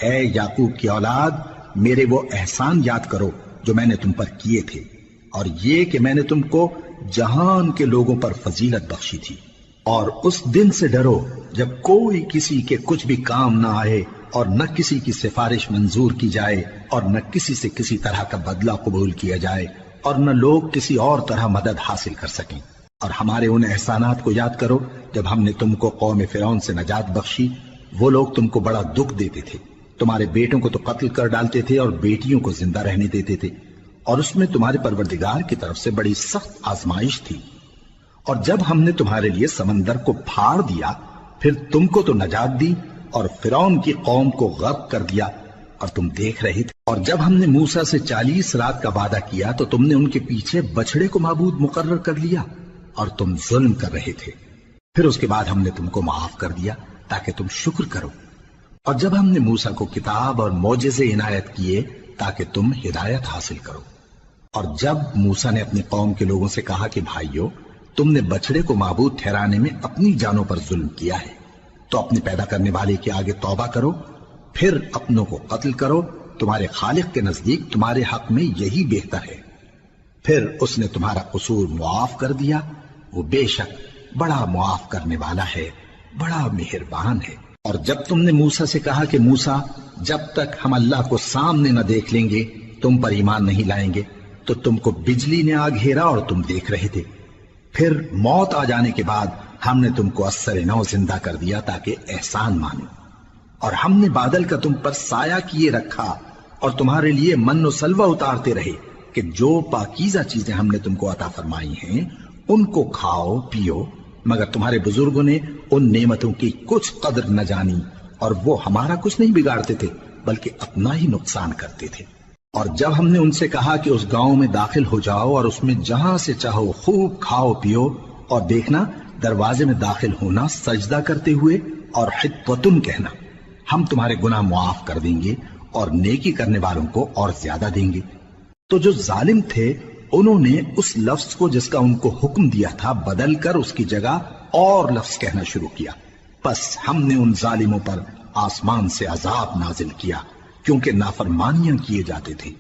اے یعقوب کی اولاد، میرے وہ احسان یاد کرو جو میں نے تم پر کیے تھے، اور یہ کہ میں نے تم کو جہان کے لوگوں پر فضیلت بخشی تھی۔ اور اس دن سے ڈرو جب کوئی کسی کے کچھ بھی کام نہ آئے، اور نہ کسی کی سفارش منظور کی جائے، اور نہ کسی سے کسی طرح کا بدلہ قبول کیا جائے، اور نہ لوگ کسی اور طرح مدد حاصل کر سکیں۔ اور ہمارے ان احسانات کو یاد کرو جب ہم نے تم کو قوم فرعون سے نجات بخشی۔ وہ لوگ تم کو بڑا دکھ دیتے تھے، تمہارے بیٹوں کو تو قتل کر ڈالتے تھے اور بیٹیوں کو زندہ رہنے دیتے تھے، اور اس میں تمہارے پروردگار کی طرف سے بڑی سخت آزمائش تھی۔ اور جب ہم نے تمہارے لیے سمندر کو پھاڑ دیا، پھر تم کو تو نجات دی اور فرعون کی قوم کو غرق کر دیا، اور تم دیکھ رہے تھے۔ اور جب ہم نے موسیٰ سے 40 رات کا وعدہ کیا تو تم نے ان کے پیچھے بچڑے کو معبود مقرر کر لیا، اور تم ظلم کر رہے تھے۔ پھر اس کے بعد ہم نے تم کو معاف کر دیا تاکہ تم شکر کرو۔ اور جب ہم نے موسیٰ کو کتاب اور معجزے عنایت کیے تاکہ تم ہدایت حاصل کرو۔ اور جب موسیٰ نے اپنی قوم کے لوگوں سے کہا کہ بھائیو، تم نے بچڑے کو معبود ٹھہرانے میں اپنی جانوں پر ظلم کیا ہے، تو اپنے پیدا کرنے والے کے آگے توبہ کرو، پھر اپنوں کو قتل کرو، تمہارے خالق کے نزدیک تمہارے حق میں یہی بہتر ہے۔ پھر اس نے تمہارا قصور معاف کر دیا، وہ بے شک بڑا معاف کرنے والا ہے، بڑا مہربان ہے۔ اور جب تم نے موسیٰ سے کہا کہ موسیٰ، جب تک ہم اللہ کو سامنے نہ دیکھ لیں گے تم پر ایمان نہیں لائیں گے، تو تم کو بجلی نے آ گھیرا اور تم دیکھ رہے تھے۔ پھر موت آ جانے کے بعد ہم نے تم کو اثر نو زندہ کر دیا تاکہ احسان مانو۔ اور ہم نے بادل کا تم پر سایہ کیے رکھا اور تمہارے لیے من و سلوہ اتارتے رہے کہ جو پاکیزہ چیزیں ہم نے تم کو عطا فرمائی ہیں ان کو کھاؤ پیو، مگر تمہارے بزرگوں نے ان نعمتوں کی کچھ قدر نہ جانی، اور وہ ہمارا کچھ نہیں بگاڑتے تھے بلکہ اپنا ہی نقصان کرتے تھے۔ اور جب ہم نے ان سے کہا کہ اس گاؤں میں داخل ہو جاؤ اور اس میں جہاں سے چاہو خوب کھاؤ پیو، اور دیکھنا دروازے میں داخل ہونا سجدہ کرتے ہوئے اور حطوۃ کہنا، ہم تمہارے گناہ معاف کر دیں گے اور نیکی کرنے والوں کو اور زیادہ دیں گے۔ تو جو ظالم تھے انہوں نے اس لفظ کو جس کا ان کو حکم دیا تھا بدل کر اس کی جگہ اور لفظ کہنا شروع کیا، پس ہم نے ان ظالموں پر آسمان سے عذاب نازل کیا کیونکہ نافرمانیاں کیے جاتے تھے۔